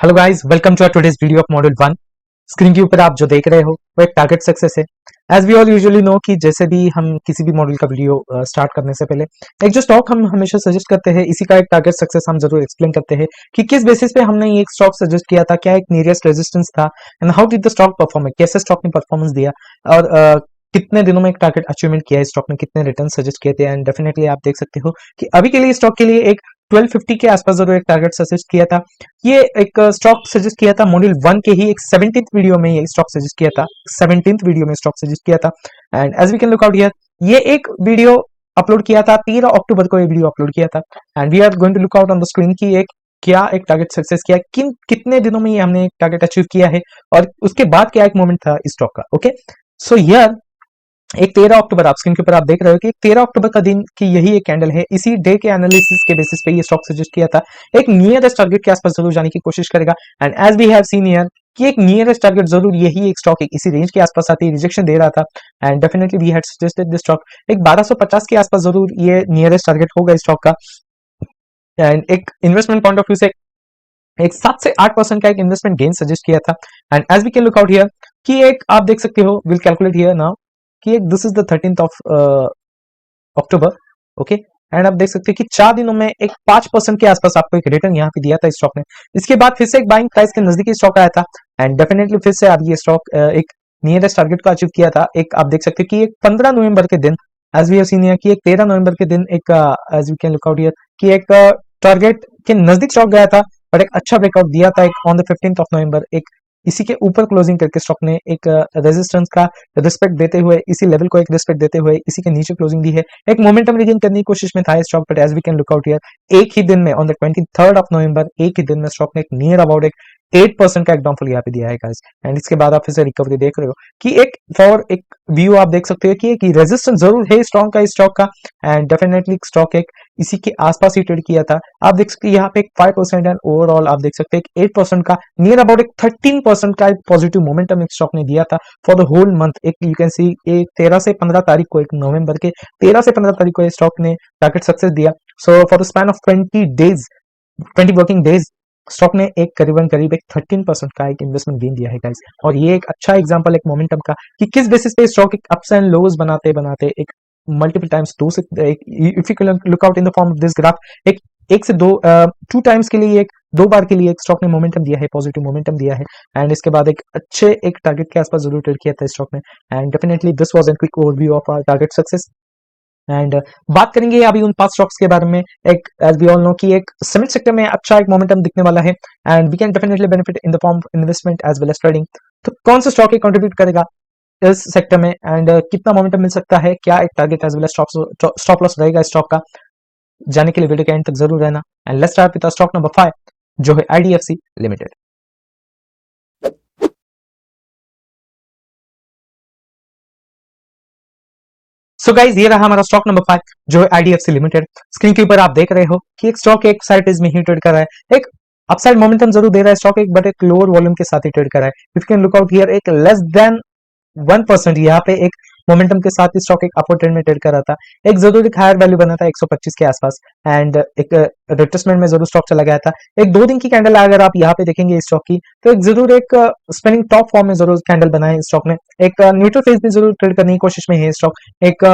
Hello guys, welcome to today's video of module 1। Screen के ऊपर आप जो देख रहे हो वो एक टारगेट सक्सेस है। As we all usually know कि जैसे भी हम किसी भी मॉड्यूल का वीडियो स्टार्ट करने से पहले एक जो स्टॉक हम हमेशा सजेस्ट करते हैं, इसी का एक टारगेट सक्सेस हम जरूर एक्सप्लेन करते हैं कि किस बेसिस पे हमने ये एक स्टॉक सजेस्ट किया था, क्या एक नियरेस्ट रेजिस्टेंस था and how did the stock perform, कैसे स्टॉक ने परफॉर्मेंस दिया और कितने दिनों में एक टारगेट अचीवमेंट किया है स्टॉक ने, कितने रिटर्न सजेस्ट किए थे। एंड डेफिनेटली आप देख सकते हो कि अभी के लिए स्टॉक के लिए एक 1250 के आसपास जरूर एक टारगेट सजेस्ट किया था। ये एक स्टॉक सजेस्ट किया था मॉड्यूल 1 के ही एक 17th वीडियो में, ये स्टॉक सजेस्ट किया था 17th वीडियो में स्टॉक सजेस्ट किया था। And as we can look out here, ये एक वीडियो अपलोड किया था 13 अक्टूबर को, ये वीडियो अपलोड किया था। And we are going to look out on the screen की एक क्या एक टारगेट सक्सेस किया, कितने दिनों में ये हमने एक टारगेट अचीव किया है और उसके बाद क्या एक मोमेंट था इस स्टॉक का। ओके, सो हियर एक 13 अक्टूबर, आप स्क्रीन के ऊपर आप देख रहे हो कि एक 13 अक्टूबर का दिन की यही एक कैंडल है। इसी डे के एनालिसिस के बेसिस पे ये स्टॉक सजेस्ट किया था एक नियरेस्ट टारगेट के आसपास जरूर जाने की कोशिश करेगा। And as we have seen here कि एक नियरेस्ट टारगेट जरूर यही एक स्टॉक एक इसी रेंज के आसपास आती है, रिजेक्शन दे रहा था। And definitely we had suggested this stock एक 1250 के आसपास जरूर ये नियरेस्ट टारगेट होगा स्टॉक का। एंड एक इन्वेस्टमेंट पॉइंट ऑफ व्यू से एक 7 से 8% का एक इन्वेस्टमेंट गेन सजेस्ट किया था। And as we can look out here कि एक आप देख सकते हो, विल कैलकुलेट हियर नाउ कि एक this is the 13th of October. Okay, and आप देख सकते हैं कि 4 दिनों में एक 5% के आसपास आपको एक रिटर्न यहाँ पे दिया था स्टॉक ने। इसके बाद फिर से एक बाइंग प्राइस के नजदीकी स्टॉक आया था एंड डेफिनेटली फिर से अब ये स्टॉक एक नियरेस्ट टारगेट को अचीव किया था। एक आप देख सकते हैं कि एक 15 नवंबर के दिन, as we have seen here कि एक 13 नवंबर के दिन एक as we can look out here कि एक टारगेट के नजदीक स्टॉक गया था और एक अच्छा ब्रेकआउट दिया था एक on the 15th of November. एक इसी के ऊपर क्लोजिंग करके स्टॉक ने एक रेजिस्टेंस का रिस्पेक्ट देते हुए, इसी लेवल को एक रिस्पेक्ट देते हुए इसी के नीचे क्लोजिंग दी है। एक मोमेंटम रीगेन करने की कोशिश में था stock, but as we can look out here एक ही दिन में on the 23rd of November, एक ही दिन में स्टॉक ने एक नियर अबाउट एक 8% का एक डाउनफॉल यहाँ पे दिया है गाइस। एंड इसके बाद आप फिर से रिकवरी देख रहे हो कि एक फॉर एक व्यू आप देख सकते हो कि एक रेजिस्टेंस जरूर है स्ट्रॉन्ग का स्टॉक का। एंड डेफिनेटली स्टॉक एक इसी के आसपास ही ट्रेड किया था। आप देख सकते हैं यहाँ पे एक 5% एंड ओवरऑल आप देख सकते हैं एक 8% का नियर अबाउट एक 13% का एक पॉजिटिव मोमेंटम एक स्टॉक ने दिया था फॉर द होल मंथ। एक यू कैन सी एक 13 से 15 तारीख को, एक नवंबर के 13 से 15 तारीख को स्टॉक ने टारगेट सक्सेस दिया। So for the span of 20 working days stock ने एक करीबन करीब एक 13% का एक इन्वेस्टमेंट गेन दिया है गाइस। और ये एक अच्छा एग्जांपल एक मोमेंटम का कि किस बेसिस पे स्टॉक एक अप्स एंड लोज बनाते बनाते एक मल्टीपल टाइम्स दो से if you look out in the form of this graph एक से दो 2 टाइम्स के लिए एक 2 बार के लिए एक स्टॉक ने मोमेंटम दिया है, पॉजिटिव मोमेंटम दिया है। एंड इसके बाद एक अच्छे एक टारगेट के आसपास जरूर ट्रेड किया था स्टॉक ने। And definitely this was an quick overview of our target success. And बात करेंगे अभी उन 5 स्टॉक्स के बारे में। एक एज वी ऑल नो कि एक सीमेंट सेक्टर में अच्छा एक मोमेंटम दिखने वाला है and we can definitely benefit in the form of investment as well as trading. तो कौन सा स्टॉक कंट्रीब्यूट करेगा इस सेक्टर में एंड कितना मोमेंटम मिल सकता है, क्या एक target as well as stop loss रहेगा स्टॉक का, जाने के लिए वीडियो के एंड तक जरूर रहना। And let's start with stock number 5 जो है आईडीएफसी लिमिटेड। सो गाइज, ये रहा हमारा स्टॉक नंबर 5 जो है आईडीएफसी लिमिटेड। स्क्रीन के ऊपर आप देख रहे हो कि एक स्टॉक एक साइड में ही ट्रेड कर रहा है, एक अपसाइड मोमेंटम जरूर दे रहा है स्टॉक एक, बट एक लोअर वॉल्यूम के साथ ही ट्रेड कर रहा है। If you can look out here एक लेस देन 1% यहाँ पे एक मोमेंटम के साथ स्टॉक एक अपवर्ड ट्रेंड में ट्रेड कर रहा था। एक जरूर एक हायर वैल्यू बना था 125 के आसपास एंड एक रिट्रेसमेंट में जरूर स्टॉक चला गया था। एक 2 दिन की कैंडल अगर आप यहाँ पे देखेंगे स्टॉक की, तो एक जरूर एक स्पिनिंग टॉप फॉर्म में जरूर कैंडल बनाए स्टॉक ने। एक न्यूट्रल फेज में जरूर ट्रेड करने की कोशिश में है स्टॉक। एक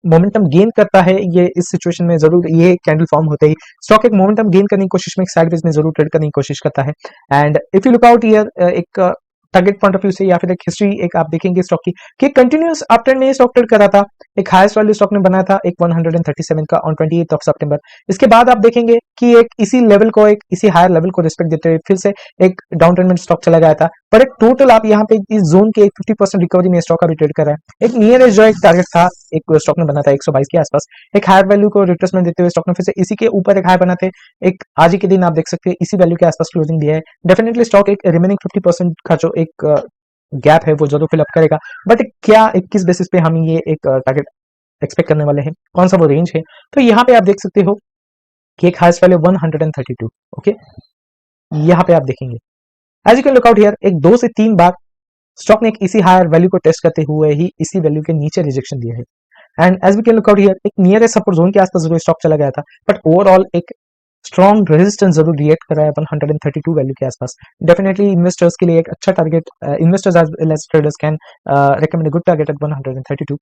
मोमेंटम गेन करता है ये इस सिचुएशन में, जरूर ये कैंडल फॉर्म होते ही स्टॉक एक मोमेंटम गेन करने की कोशिश में एक साइड में जरूर ट्रेड करने की कोशिश करता है। And if you look out here एक टारगेट पॉइंट ऑफ व्यू से या फिर एक हिस्ट्री एक आप देखेंगे स्टॉक की कि कंटिन्यूअस अप ट्रेंड में ये स्टॉक ट्रेड कर रहा था। एक हाईएस्ट वैल्यू स्टॉक ने बनाया था एक 137 का ऑन 28th ऑफ सितंबर। इसके बाद आप देखेंगे कि एक इसी लेवल को एक इसी हायर लेवल को रिस्पेक्ट देते हुए फिर से एक डाउन ट्रेंड में स्टॉक चला गया था। पर एक टोटल आप यहाँ पे इस जोन के एक 50% रिकवरी में स्टॉक अभी ट्रेड कर रहा है। एक नियरेस्ट जो एक टारगेट था एक स्टॉक ने बना था 122 के आसपास। एक हायर वैल्यू को रिट्रेसमेंट देते हुए स्टॉक ने फिर से इसी के ऊपर एक हाई बनाते एक आज ही के दिन आप देख सकते हैं इसी वैल्यू के आसपास क्लोजिंग दिया है। डेफिनेटली स्टॉक एक रिमेनिंग 50% का जो एक गैप है वो जरूर फिलअप करेगा। बट क्या एक किस बेसिस पे हम ये एक टारगेट एक्सपेक्ट करने वाले हैं, कौन सा वो रेंज है, तो यहाँ पे आप देख सकते हो कि एक हाईएस्ट वैल्यू 132। ओके, यहाँ पे आप देखेंगे as you can look out here एक 2 से 3 बार स्टॉक ने एक इसी हायर वैल्यू को टेस्ट करते हुए ही इसी वैल्यू के नीचे रिजेक्शन दिया है। And as we can look out here एक नियर सपोर्ट जोन के आसपास जरूर स्टॉक चला गया था, बट ओवरऑल एक स्ट्रॉन्ग रेजिस्टेंस जरूर रिएक्ट कर रहा है 132 वैल्यू के आसपास। डेफिनेटली इन्वेस्टर्स के लिए एक अच्छा target, investors as well as traders can recommend good target at 132।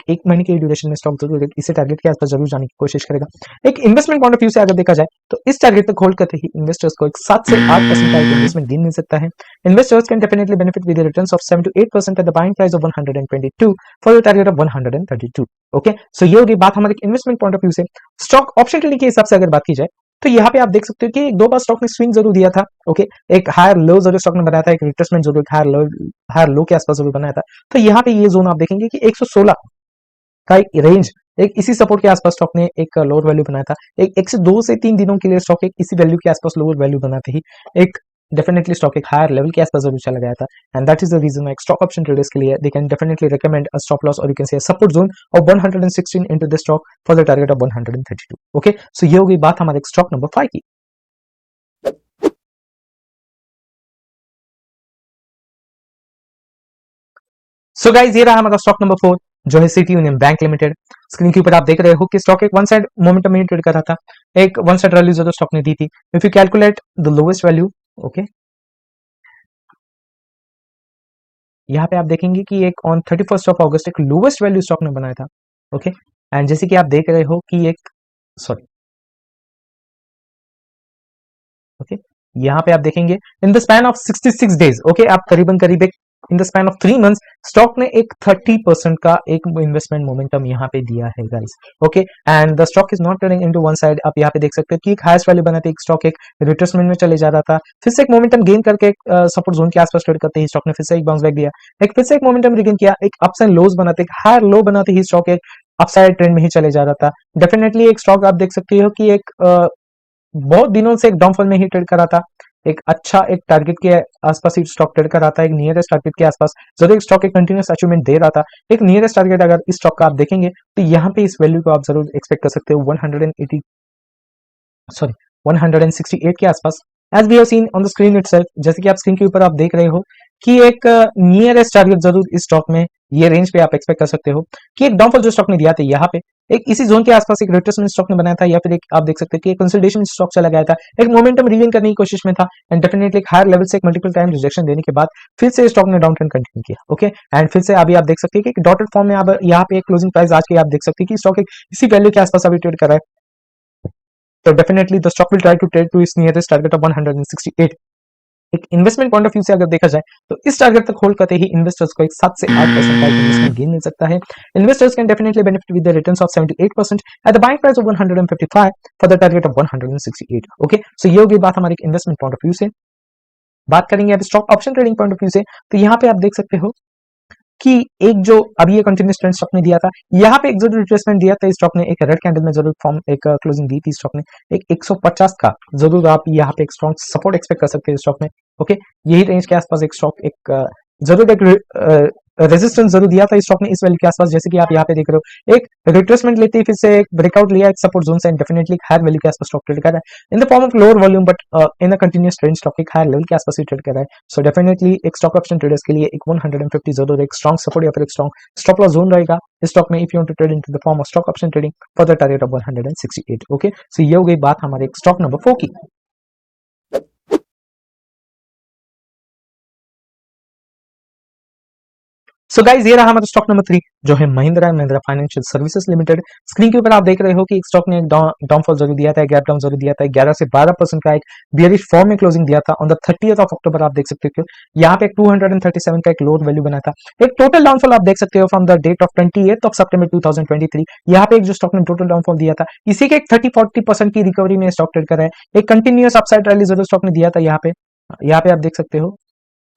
एक महीने की ड्यूरेशन में स्टॉक जरूर इसी टारगेट के आसपास जरूर जाने की कोशिश करेगा। एक इन्वेस्टमेंट पॉइंट ऑफ व्यू से अगर देखा जाए तो इस टारगेट तक होल्ड करते ही इन्वेस्टर्स को एक 7 से 8% का एक इन्वेस्टमेंट गेन मिल सकता है। Investors can definitely benefit with returns of 7 to 8% at the buying price of 122 for the target of 132। Okay, so ये होगी बात हमारे इन्वेस्टमेंट पॉइंट ऑफ व्यू से। स्टॉक ऑप्शन ट्रेडिंग के हिसाब से अगर बात की जाए तो यहाँ पे आप देख सकते हो कि एक दो बार स्टॉक ने स्विंग जरूर दिया था। ओके, एक हायर लो जरूर स्टॉक ने बनाया था, एक रिट्रेसमेंट जरूर हायर लो के आसपास जरूर बनाया था। तो यहाँ पे ये जोन आप देखेंगे कि 116 का एक रेंज, एक इसी सपोर्ट के आसपास स्टॉक ने एक लोअर वैल्यू बनाया था। एक से 2 से 3 दिनों के लिए स्टॉक एक इसी वैल्यू के आसपास लोअर वैल्यू बनाते ही एक डेफिनेटली स्टॉक एक हायर लेवल के आसपास जरूर चला गया था। And that is the reason एक स्टॉक ऑप्शन ट्रेडर्स के लिए they can definitely recommend a stop loss और you can say support zone of 116 into the stock for the target of 132। Okay, so ये हो गई बात हमारे स्टॉक नंबर 5 की। सो गाइस, ये रहा हमारा स्टॉक नंबर 4 जो है city union bank limited. Screen के ऊपर आप देख रहे हो कि स्टॉक एक वन साइड मोमेंटम में ट्रेड कर रहा था, एक वन साइड रैली जो स्टॉक ने दी थी। If you calculate the lowest value, okay, यहाँ पे आप देखेंगे कि एक ऑन 31 अगस्त एक लोवेस्ट वैल्यू स्टॉक ने बनाया था। ओके, एंड जैसे कि आप देख रहे हो कि एक सॉरी ओके, यहाँ पे आप देखेंगे in the span of 66 days, okay, आप करीबन करीब एक in the span of 3 months stock ने एक 30% का एक इन्वेस्टमेंट मोमेंटम यहाँ पे दिया है guys. Okay, and the stock is not turning into one side. आप यहाँ पे देख सकते हो कि एक हाईएस्ट वैल्यू बनाते एक स्टॉक एक रिट्रेसमेंट में चले जा रहा था, फिर से एक मोमेंटम गेन करके सपोर्ट जोन के आसपास ट्रेड करते ही स्टॉक ने फिर से एक बाउंस बैक दिया, एक फिर से एक मोमेंटम रिगेन किया, एक अप्स एंड लोज बनाते एक हायर लो बनाते ही स्टॉक एक अपसाइड ट्रेंड में ही चले जा रहा था। डेफिनेटली एक स्टॉक आप देख सकते हो कि एक बहुत दिनों से एक डाउनफॉल में ही ट्रेड कर रहा था। एक अच्छा एक टारगेट के आसपास ही स्टॉक ट्रेड कर रहा था, एक नियरेस्ट टारगेट के आसपास जरूर एक स्टॉक एक कंटिन्यूस अचीवमेंट दे रहा था। एक नियरेस्ट टारगेट अगर इस स्टॉक का आप देखेंगे तो यहाँ पे इस वैल्यू को आप जरूर एक्सपेक्ट कर सकते हो 180 सॉरी 168 के आसपास। As we have seen on the screen itself, जैसे कि आप स्क्रीन के ऊपर आप देख रहे हो कि एक नियरेस्ट टारगेट जरूर इस स्टॉक में ये रेंज पे आप एक्सपेक्ट कर सकते हो कि एक डाउनफॉल जो स्टॉक ने दिया था यहाँ पे एक इसी जोन के आसपास एक रिट्रेसमेंट स्टॉक ने बनाया था, या फिर एक आप देख सकते हो कि एक कंसोलिडेशन स्टॉक चला गया था, एक मोमेंटम रिगेन करने की कोशिश में था, एंड डेफिनेटली एक हायर लेवल से एक मल्टीपल टाइम रिजेक्शन देने के बाद फिर से स्टॉक ने डाउन ट्रेंड कंटिन्यू किया। ओके, एंड फिर से अभी आप देख सकते हैं कि एक डॉटेड फॉर्म में आप यहाँ पे एक क्लोजिंग प्राइस आज के आप देख सकते हैं कि स्टॉक एक इसी वैल्यू के आसपास अभी ट्रेड कर रहा है। तो definitely the stock will try to trade to इस नियरेस्ट टारगेट ऑफ 168। एक इन्वेस्टमेंट पॉइंट ऑफ व्यू से अगर देखा जाए तो इस टारगेट तक होल्ड करते ही इन्वेस्टर्स को एक 7 से 8% का इन्वेस्टमेंट गेन मिल सकता है। Investors can definitely benefit with the returns of 7 to 8% at the buying price of 155 for the target of 168। Okay, so ये होगी बात हमारी इन्वेस्टमेंट पॉइंट ऑफ व्यू से। बात करेंगे अब stock option trading point of view से, तो यहाँ पे आप देख सकते हो कि एक जो अभी ये कंटिन्यूस ट्रेंड स्टॉक ने दिया था, यहाँ पे एक जरूर रिट्रेसमेंट दिया था स्टॉक ने, एक रेड कैंडल में जरूर फॉर्म एक क्लोजिंग दी थी स्टॉक ने, एक 150 का जरूर आप यहाँ पे एक स्ट्रॉन्ग सपोर्ट एक्सपेक्ट कर सकते हैं स्टॉक में। ओके, यही रेंज के आसपास एक स्टॉक एक जरूर एक रेजिस्टेंस जरूर दिया था स्टॉक ने इस वैल्यू के आसपास, जैसे कि आप यहाँ पे देख रहे हो एक रिट्रेसमेंट लेते ही फिर से एक ब्रेकआउट लिया एक सपोर्ट जोन से, डेफिनेटली हायर वैल्यू के आसपास स्टॉक ट्रेड कर रहा है इन the form of lower volume, but in a continuous trend stock एक हायर लेवल के आसपास ही ट्रेड कर रहा है। सो डेफिनेटली एक स्टॉक ऑप्शन ट्रेडर्स के लिए एक 150 जरूर एक स्ट्रॉन्ग सपोर्ट या फिर एक स्ट्रॉन्ग स्टॉप लॉस जोन रहेगा इस स्टॉक में, if you want to trade into the form of stock option trading for the target of 168। Okay, so ये हो गई बात हमारे स्टॉक नंबर 4 की। सो गाइस, ये रहा हमारा स्टॉक नंबर 3 जो है Mahindra and Mahindra financial services limited. Screen के ऊपर आप देख रहे हो कि एक स्टॉक ने एक डाउनफॉल जरूर दिया था, गैप डाउन जरूर दिया था, 11 से 12% का एक बियरिश फॉर्म में क्लोजिंग दिया था on the 30th of October। आप देख सकते हो यहाँ पे एक 237 का एक लोअर वैल्यू बना था, एक टोटल डाउनफॉल आप देख सकते हो from the date of 28th of September 2023। यहाँ पे एक जो स्टॉक ने टोटल डाउनफॉल दिया था इसी के एक 30-40% की रिकवरी में स्टॉक ट्रेड कर रहा है, एक कंटिन्यूअस अपसाइड रैली जरूर स्टॉक ने दिया था यहाँ पे आप देख सकते हो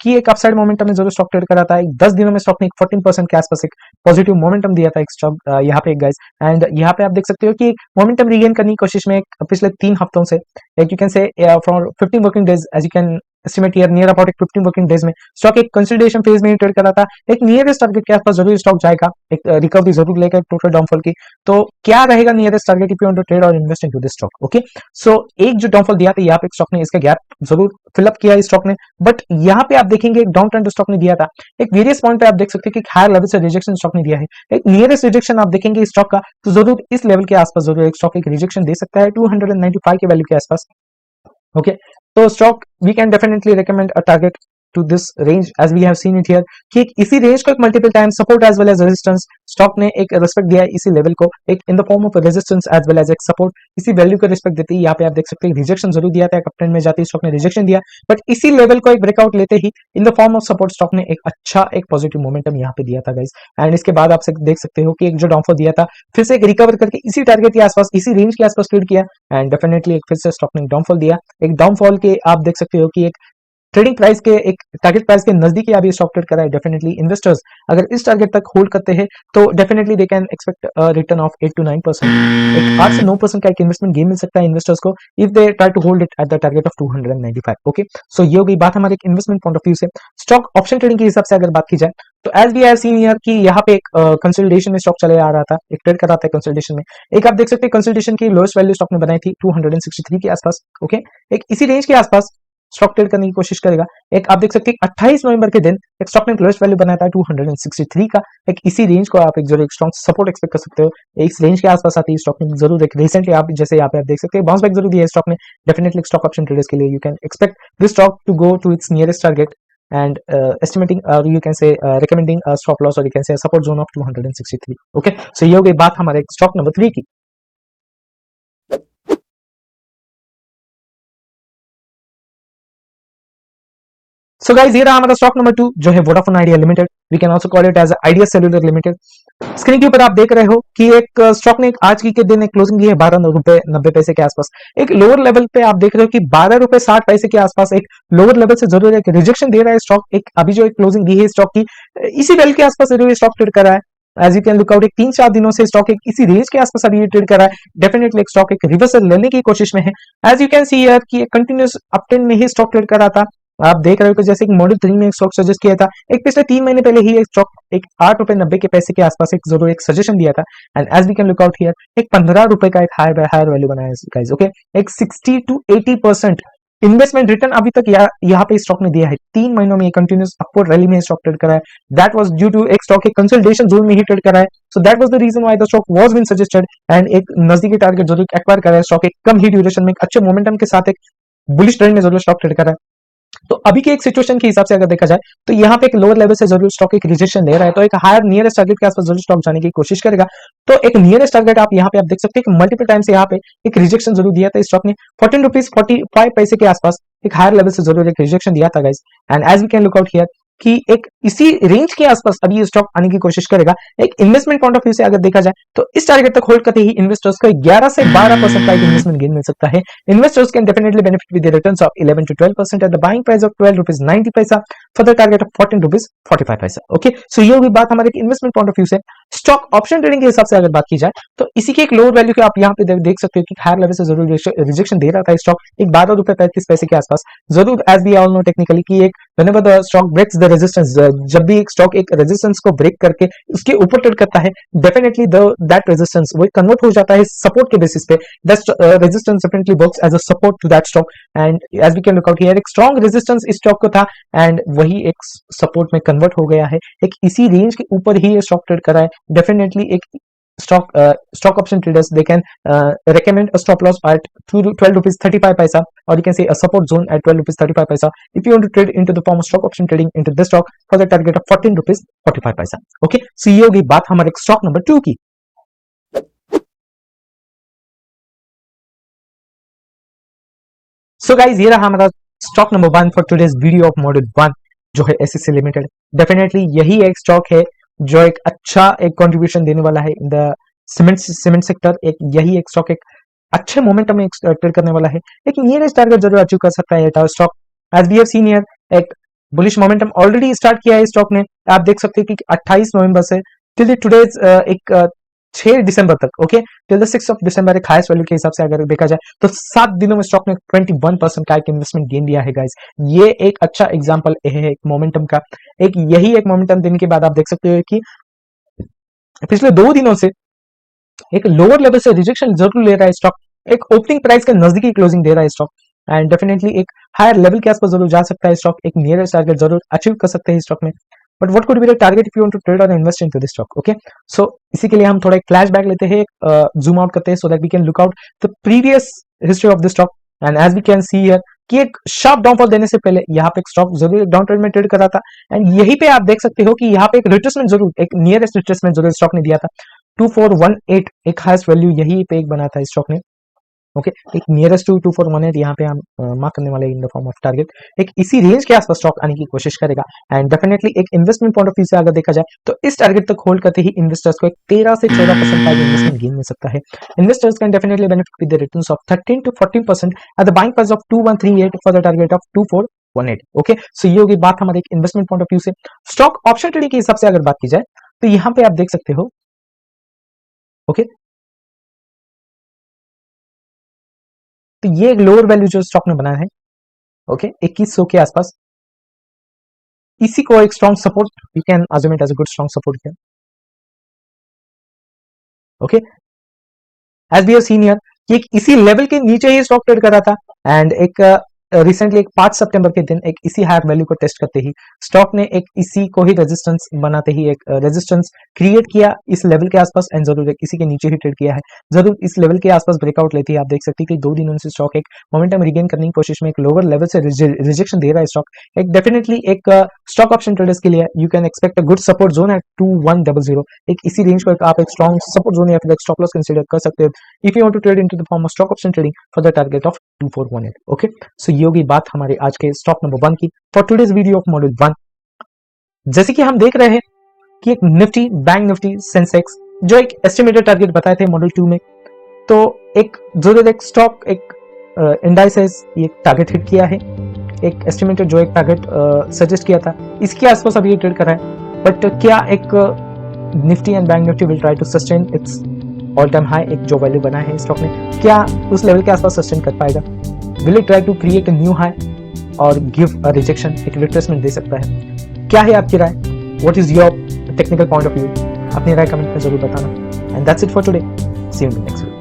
कि एक अपसाइड मोमेंटम में जरूर स्टॉक ट्रेड करा था, एक 10 दिनों में स्टॉक ने एक 14% के आसपास एक पॉजिटिव मोमेंटम दिया था एक स्टॉक यहाँ पे एक गाइस। एंड यहाँ पे आप देख सकते हो कि मोमेंटम रिगेन करने की कोशिश में पिछले 3 हफ्तों से एक you can say from 15 working days as you can estimate here near about एक 15 वर्किंग डेज में स्टॉक एक कंसोलिडेशन फेज में ट्रेड कर रहा था। एक नियरेस्ट टारगेट के आसपास जरूर स्टॉक जाएगा, एक रिकवरी जरूर लेगा टोटल डाउनफॉल की। तो क्या रहेगा nearest target if you want to trade और invest into this stock? Okay, so एक जो डाउनफॉल दिया था यहाँ पे स्टॉक ने इसका गैप जरूर फिलअप किया इस स्टॉक ने, बट यहाँ पे आप देखेंगे एक डाउन ट्रेंड स्टॉक ने दिया था। एक वेरियस पॉइंट पे आप देख सकते हैं कि हायर लेवल से रिजेक्शन स्टॉक ने दिया है। एक नियरेस्ट रिजेक्शन आप देखेंगे इस स्टॉक का तो जरूर इस लेवल के आसपास जरूर एक स्टॉक एक रिजेक्शन दे सकता है 295 के वैल्यू के आसपास। ओके, तो stock we can definitely recommend a target to this range as we have seen it here कि इसी रेंज को एक multiple time support as well as resistance stock ने एक रिस्पेक्ट दिया है इसी लेवल को, एक in the form of resistance as well as एक सपोर्ट, इसी वैल्यू को रिस्पेक्ट देती है। यहाँ पे आप देख सकते हैं रिजेक्शन जरूर दिया था, अपट्रेंड में जाती है स्टॉक ने रिजेक्शन दिया, बट इसी लेवल को एक ब्रेकआउट लेते ही in the form of support stock ने एक अच्छा एक पॉजिटिव मोमेंटम यहाँ पे दिया था गाइस। एंड इसके बाद आप देख सकते हो कि एक जो डाउनफॉल दिया था फिर से एक रिकवर करके इसी टारगेट के आसपास इसी रेंज के आसपास ट्रेड किया एंड डेफिनेटली एक फिर से स्टॉक ने डाउनफॉल दिया। एक डाउनफॉल के आप देख सकते हो कि एक ट्रेडिंग प्राइस के एक टारगेट प्राइस के नजदीक आप ये स्टॉक ट्रेड करा है। डेफिनेटली इन्वेस्टर्स अगर इस टारगेट तक होल्ड करते हैं तो definitely they can expect return of 8 to 9%, एक 8 से 9% का एक इन्वेस्टमेंट गेन मिल सकता है इन्वेस्टर्स को if they try to hold it at the target of 295। Okay, so ये हो गई बात हमारे इन्वेस्टमेंट पॉइंट ऑफ व्यू से। स्टॉक ऑप्शन ट्रेडिंग के हिसाब से अगर बात की जाए तो as we have seen here कि यहाँ पे एक कंसोलिडेशन में स्टॉक चले आ रहा था, एक ट्रेड कर रहा था कंसोलिडेशन में। एक आप देख सकते हैं कंसोलिडेशन की लोएस्ट वैल्यू स्टॉक ने बनाई थी 263 के आसपास। ओके, एक इसी रेंज के आसपास स्टॉक ट्रेड करने की कोशिश करेगा। एक आप देख सकते हैं 28 नवंबर के दिन एक स्टॉक ने लोएस्ट वैल्यू बनाया था 263 का। एक इसी रेंज को आप एक जरूर एक स्ट्रॉन्ग सपोर्ट एक्सपेक्ट कर सकते हो, इस रेंज के आसपास आती है स्टॉक ने जरूर एक रिसेंटली आप जैसे यहाँ पे आप देख सकते हैं बाउंस बैक जरूर दिया है स्टॉक ने। डेफिनेटली स्टॉक ऑप्शन ट्रेडर्स के लिए you can expect this stock to go to its nearest target and estimating you can say recommending a stop loss or you can say a support zone of 263. okay, so ये हो गई बात हमारे stock number 3 की। So guys ये रहा हमारा stock number 2 जो है Vodafone Idea Limited, we can also call it as Idea Cellular Limited. Screen के ऊपर आप देख रहे हो कि एक स्टॉक ने आज की के दिन एक क्लोजिंग दी है 12 रुपए 90 पैसे के आसपास। एक लोअर लेवल पे आप देख रहे हो कि 12 रुपए 60 पैसे के आसपास एक लोअर लेवल से जरूर एक रिजेक्शन दे रहा है स्टॉक। एक अभी जो एक क्लोजिंग दी है स्टॉक की इसी लेवल के आसपास जरूर स्टॉक ट्रेड कर रहा है। As you can look out एक 3-4 दिनों से स्टॉक एक इसी रेंज के आसपास अभी ट्रेड कर रहा है। डेफिनेटली एक स्टॉक एक रिवर्सल लेने की कोशिश में है। As you can see here कि एक कंटिन्यूअस अपट्रेंड में ही स्टॉक ट्रेड कर रहा था। आप देख रहे हो कि जैसे एक मॉडल 3 में एक स्टॉक सजेस्ट किया था, एक पिछले 3 महीने पहले ही एक स्टॉक एक 8 रुपए 90 के पैसे के आसपास एक जरूर एक सजेशन दिया था। And as we can look out here एक 15 रुपए का एक हायर वैल्यू बनाया गाइस। ओके, एक 60 to 80% इन्वेस्टमेंट रिटर्न अभी तक यहाँ पे स्टॉक ने दिया है। 3 महीनों में कंटिन्यूस अपवर्ड रैली में स्टॉक ट्रेड करा है। दैट वाज ड्यू टू एक स्टॉक एक कंसोलिडेशन जोन में ही ट्रेड करा है। So that was the reason why the stock was been suggested and एक नजदीकी टारगेट जरूर एक्वायर करा है स्टॉक एक कम ही ड्यूरेशन में एक अच्छे मोमेंटम के साथ एक बुलिश ट्रेंड में जरूर स्टॉक ट्रेड करा है। तो अभी के एक सिचुएशन के हिसाब से अगर देखा जाए तो यहाँ पे एक लोअर लेवल से जरूर स्टॉक एक रिजेक्शन ले रहा है, तो एक हायर नियरेस्ट टारगेट के आसपास जरूर स्टॉक जाने की कोशिश करेगा। तो एक नियरेस्ट टारगेट आप यहाँ पे आप देख सकते हैं कि मल्टीपल टाइम से यहाँ पे एक रिजेक्शन जरूर दिया था स्टॉक ने 14 रुपीज 45 पैसे के आसपास एक हायर लेवल से जरूर एक रिजेक्शन दिया था guys. And as we can look out here कि एक इसी रेंज के आसपास अभी ये स्टॉक आने की कोशिश करेगा। एक इन्वेस्टमेंट पॉइंट ऑफ व्यू से अगर देखा जाए तो इस टारगेट तक होल्ड करते ही इन्वेस्टर्स को 11 से 12% का एक इन्वेस्टमेंट गेन मिल सकता है। Investors can definitely benefit with the returns of 11 to 12% eight the buying price of 12 rupees 90 पैसा for the target of 14 rupees 45 पैसा। ओके, सो ये होगी बात हमारे इन्वेस्टमेंट पॉइंट ऑफ व्यू से। स्टॉक ऑप्शन ट्रेडिंग के हिसाब से अगर बात की जाए तो इसी के एक लोअर वैल्यू के आप यहाँ पे देख सकते हो कि हायर लेवल से जरूर रिजेक्शन दे रहा था स्टॉक एक 12 रुपए 35 पैसे के आसपास। जरूर as we all know technically कि एक whenever the stock breaks the resistance, जब भी एक स्टॉक एक रेजिस्टेंस को ब्रेक करके उसके ऊपर ट्रेड करता है डेफिनेटली दैट रेजिस्टेंस वो कन्वर्ट हो जाता है सपोर्ट के बेसिस पे। That resistance definitely works as a support to that stock and as we can look out here एक स्ट्रॉन्ग रेजिस्टेंस इस स्टॉक को था एंड वही एक सपोर्ट में कन्वर्ट हो गया है। एक इसी रेंज के ऊपर ही ये स्टॉक ट्रेड करा है। डेफिनेटली एक stock option traders they can recommend a stop loss at 12 rupees 35 paisa or you can say a support zone at 12 rupees 35 paisa if you want to trade into the form of stock option trading into this stock for the target of 14 rupees 45 paisa। okay, so ये होगी बात हमारे stock number 2 की। So guys ये रहा हमारा stock number 1 for today's video of module 1 जो है एसएससी लिमिटेड। डेफिनेटली यही एक स्टॉक है जो एक अच्छा एक कंट्रीब्यूशन देने वाला है इन द सीमेंट सेक्टर। एक यही एक स्टॉक एक अच्छे मोमेंटम में ट्रेड करने वाला है। एक नियरेस्ट टारगेट जरूर अचीव कर सकता है stock as we have seen here. एक बुलिश मोमेंटम ऑलरेडी स्टार्ट किया है स्टॉक ने। आप देख सकते हैं कि 28 नवंबर से टिल टुडेज एक 6 दिसंबर तक, okay, till the 6 of December एक हाईएस्ट वैल्यू के हिसाब से अगर देखा जाए तो 7 दिनों में स्टॉक ने 21% का एक इन्वेस्टमेंट गेन दिया है गाइस। ये एक अच्छा एग्जांपल है एक मोमेंटम का। एक यही एक मोमेंटम देने के बाद आप देख सकते हो कि पिछले 2 दिनों से एक लोअर लेवल से रिजेक्शन जरूर ले रहा है स्टॉक, एक ओपनिंग प्राइस के नजदीकी क्लोजिंग दे रहा है स्टॉक, एंड डेफिनेटली एक हायर लेवल के आसपास जरूर जा सकता है स्टॉक, एक नियरेस्ट टारगेट जरूर अचीव कर सकते हैं स्टॉक में। But what could be the target if you want to trade और invest into this stock, okay. So इसी के लिए हम थोड़ा एक फ्लैशबैक लेते हैं, जूम आउट करते हैं so that we can look out the previous history of the stock. And as we can see here कि एक शार्प डाउनफॉल देने से पहले यहाँ पे एक स्टॉक जरूर डाउन ट्रेंड में ट्रेड कर रहा था, एंड यहीं पे आप देख सकते हो कि यहाँ पे एक रिट्रेसमेंट जरूर, एक नियरेस्ट रिट्रेसमेंट जरूर स्टॉक ने दिया था 2418, एक हाईएस्ट वैल्यू यही पे एक बना था स्टॉक ने, ओके। एक नियरेस्ट टू 2418 यहाँ पे हम मार्क करने वाले इन द फॉर्म ऑफ टारगेट। एक इसी रेंज के आसपास स्टॉक आने की कोशिश करेगा, एंड डेफिनेटली एक इन्वेस्टमेंट पॉइंट ऑफ व्यू से अगर देखा जाए तो इस टारगेट तक होल्ड करते ही इन्वेस्टर्स को एक 13 से 14% का इन्वेस्टमेंट गेन मिल सकता है। Investors can definitely benefit with the returns of 13 to 14% at the buying price of 2138 for the target of 2418, okay. So ये होगी बात हमारे एक इन्वेस्टमेंट पॉइंट ऑफ व्यू से। स्टॉक ऑप्शन ट्रेडिंग के हिसाब से अगर बात की जाए तो यहाँ पे आप देख सकते हो, ओके, तो ये एक लोअर वैल्यू जो स्टॉक ने बनाया है, ओके, 2100 के आसपास, इसी को एक strong support you can assume it as a good strong support here, okay. As we have seen here कि एक इसी लेवल के नीचे ही स्टॉक ट्रेड कर रहा था, एंड एक रिसेंटली एक 5 सितंबर के दिन एक इसी हायर वैल्यू को टेस्ट करते ही स्टॉक ने एक इसी को ही रेजिस्टेंस बनाते ही एक रेजिस्टेंस क्रिएट किया इस लेवल के आसपास, एंड जरूर एक इसी के नीचे ही ट्रेड किया है, जरूर इस लेवल के आसपास ब्रेकआउट लेती है। आप देख सकते हैं कि 2 दिनों से स्टॉक एक मोमेंटम रिगेन करने की कोशिश में एक लोअर लेवल से रिजेक्शन दे रहा है स्टॉक। एक डेफिनेटली एक स्टॉक ऑप्शन ट्रेडर्स के लिए you can expect a good support zone है 2100, एक इसी रेंज को आप एक स्ट्रॉन्ग सपोर्ट जोन या फिर एक स्टॉप लॉस कंसीडर कर सकते हो if you want to trade into the form of stock option trading for the target of 2418, okay. So ये होगी बात हमारे आज के स्टॉक नंबर 1 की for today's video of module 1। जैसे कि हम देख रहे हैं कि एक निफ्टी, बैंक निफ्टी, सेंसेक्स जो एक एस्टिमेटेड टारगेट बताए थे मॉड्यूल 2 में, तो एक जरूर एक स्टॉक एक इंडाइसेस ये टारगेट हिट किया है, एक एस्टिमेटेड जो एक टारगेट सजेस्ट किया था इसके आसपास अभी ट्रेड कर रहा है। बट क्या एक Nifty and bank Nifty will try to sustain its all time high, एक जो वैल्यू बना है स्टॉक ने, क्या उस लेवल के आसपास सस्टेन कर पाएगा? Will it try to create a new high और गिव अ रिजेक्शन, एक रिट्रेसमेंट दे सकता है? क्या है आपकी राय? What is your technical point of view? अपनी राय कमेंट में जरूर बताना। And that's it for today, see you in the next video.